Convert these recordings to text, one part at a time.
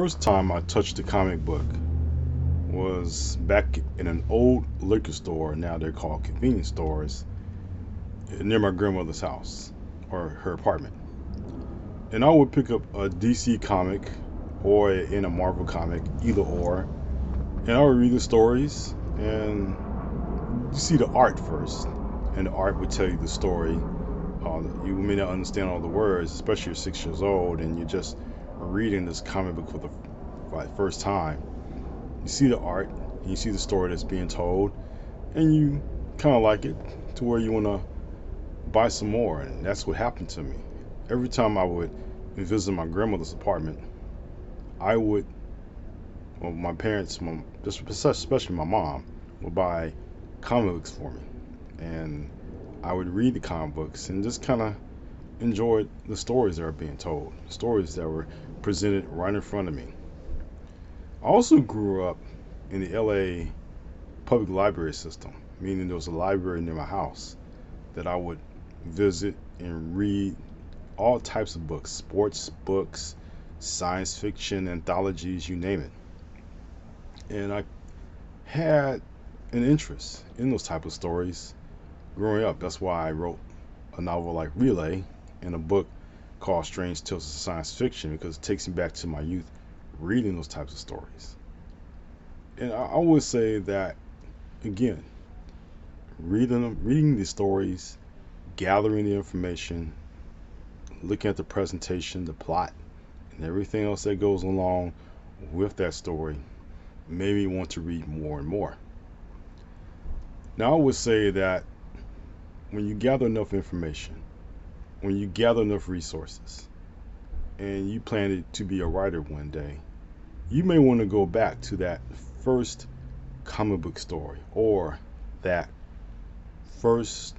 first time I touched a comic book was back in an old liquor store. Now they're called convenience stores near my grandmother's house or her apartment. And I would pick up a DC comic or in a Marvel comic, either or, and I would read the stories and you see the art first, and the art would tell you the story. You may not understand all the words, especially you're 6 years old and you're just reading this comic book for the first time. You see the art, and you see the story that's being told, and you kind of like it to where you want to buy some more. And that's what happened to me. Every time I would visit my grandmother's apartment, I would, well, my parents, just especially my mom, would buy comic books for me, and I would read the comic books and just kind of enjoy the stories that were being told, stories that were presented right in front of me. I also grew up in the LA public library system, meaning there was a library near my house that I would visit and read all types of books, sports books, science fiction, anthologies, you name it. And I had an interest in those type of stories growing up. That's why I wrote a novel like Relay and a book called Strange Tales of Science Fiction, because it takes me back to my youth reading those types of stories. And I would say that again, reading the stories, gathering the information, looking at the presentation, the plot, and everything else that goes along with that story made me want to read more and more. Now, I would say that when you gather enough information, when you gather enough resources, and you plan to be a writer one day, you may want to go back to that first comic book story or that first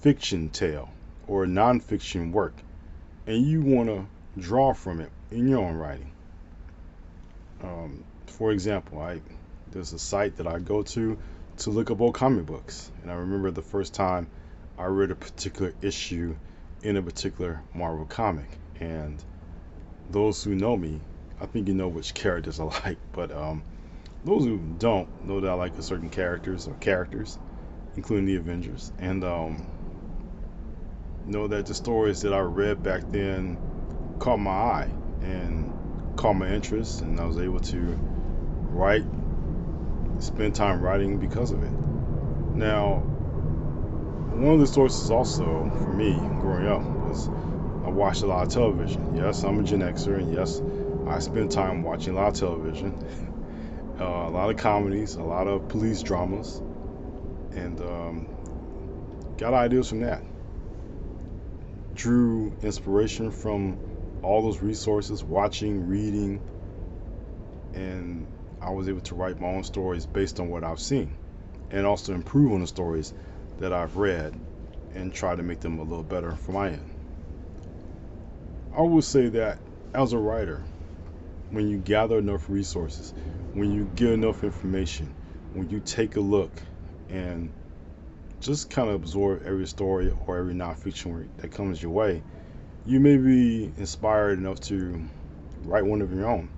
fiction tale or nonfiction work, and you want to draw from it in your own writing. For example, there's a site that I go to look up old comic books, and I remember the first time I read a particular issue in a particular Marvel comic, and those who know me, I think you know which characters I like, but those who don't know that I like a certain characters, including the Avengers, and know that the stories that I read back then caught my eye and caught my interest, and I was able to write, spend time writing because of it. Now, one of the sources also for me growing up was I watched a lot of television. Yes, I'm a Gen Xer, and yes, I spent time watching a lot of television, a lot of comedies, a lot of police dramas, and got ideas from that. Drew inspiration from all those resources, watching, reading, and I was able to write my own stories based on what I've seen, and also improve on the stories that I've read and try to make them a little better for my end. I would say that as a writer, when you gather enough resources, when you get enough information, when you take a look and just kind of absorb every story or every nonfiction work that comes your way, you may be inspired enough to write one of your own.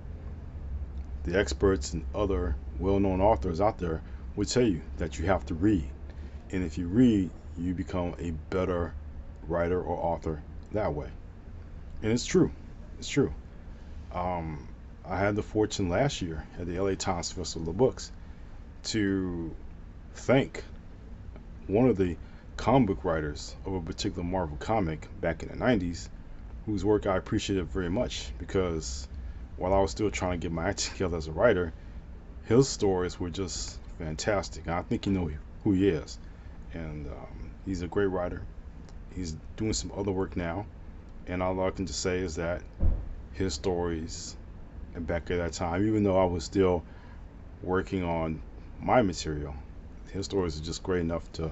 The experts and other well-known authors out there will tell you that you have to read. And if you read, you become a better writer or author that way. And it's true. It's true. Um, I had the fortune last year at the LA Times Festival of Books to thank one of the comic book writers of a particular Marvel comic back in the 90s, whose work I appreciated very much because while I was still trying to get my act together as a writer, his stories were just fantastic. I think you know who he is. And he's a great writer. He's doing some other work now. And all I can just say is that his stories, and back at that time, even though I was still working on my material, his stories are just great enough to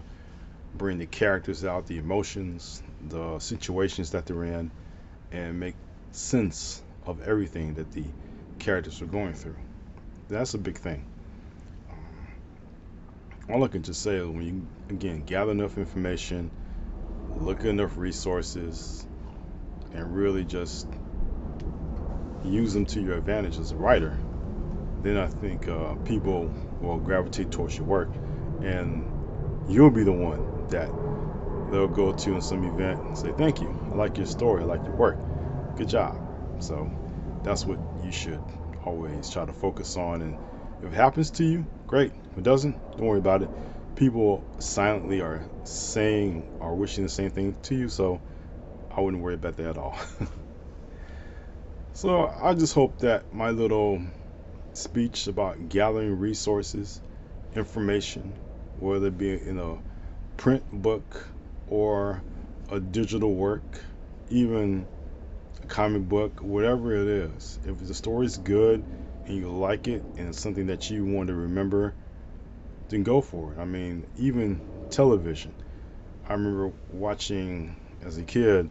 bring the characters out, the emotions, the situations that they're in, and make sense of everything that the characters are going through. That's a big thing. All I can just say is when you, again, gather enough information, look at enough resources, and really just use them to your advantage as a writer, then I think people will gravitate towards your work, and you'll be the one that they'll go to in some event and say, "Thank you. I like your story. I like your work. Good job." So that's what you should always try to focus on. And if it happens to you, great. If it doesn't, don't worry about it. People silently are saying or wishing the same thing to you, so I wouldn't worry about that at all. So I just hope that my little speech about gathering resources, information, whether it be in a print book or a digital work, even a comic book, whatever it is, if the story's good and you like it and it's something that you want to remember, then go for it. I mean, even television. I remember watching as a kid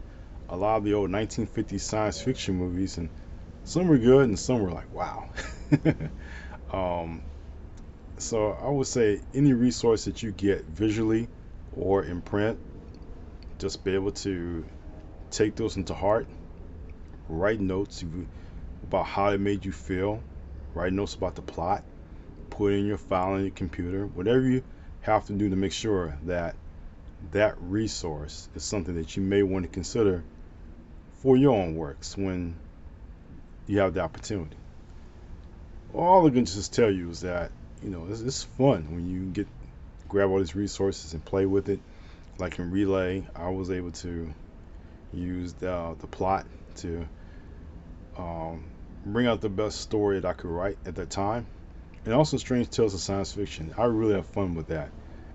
a lot of the old 1950s science fiction movies, and some were good and some were like, wow. um, so I would say any resource that you get visually or in print, just be able to take those into heart, write notes about how it made you feel, write notes about the plot, put it in your file on your computer, whatever you have to do to make sure that that resource is something that you may want to consider for your own works when you have the opportunity. All I can just tell you is that, it's fun when you grab all these resources and play with it. Like in Relay, I was able to use the plot to bring out the best story that I could write at that time. And also Strange Tales of Science Fiction. I really have fun with that.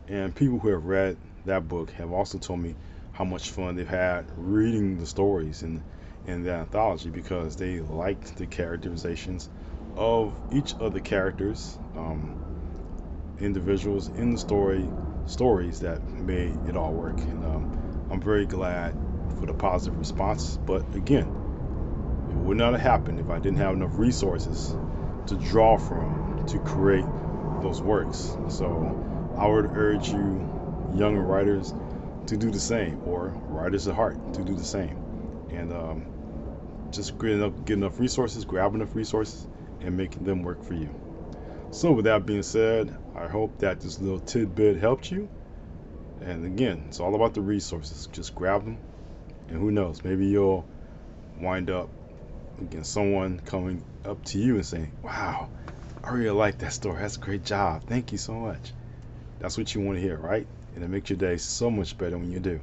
And people who have read that book have also told me how much fun they've had reading the stories in the anthology, because they liked the characterizations of each of the characters, individuals in the stories that made it all work. And I'm very glad for the positive response. But again, it would not have happened if I didn't have enough resources to draw from to create those works. So I would urge you, younger writers, to do the same, or writers at heart to do the same. And just get enough resources, grab enough resources, and make them work for you. So with that being said, I hope that this little tidbit helped you. And again, it's all about the resources. Just grab them, and who knows, maybe you'll wind up again someone coming up to you and saying, "Wow, I really like that story. That's a great job. Thank you so much." That's what you want to hear, right? And it makes your day so much better when you do.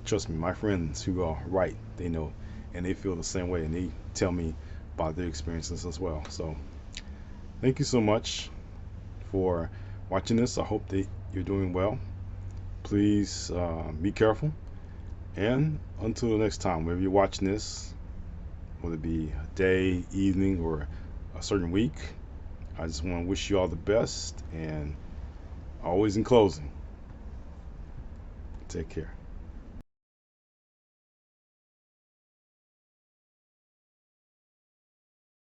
Trust me, my friends who write, they know, and they feel the same way, and they tell me about their experiences as well. So thank you so much for watching this. I hope that you're doing well. Please be careful. And until the next time, wherever you're watching this, whether it be a day, evening, or a certain week, I just want to wish you all the best. And always in closing, take care.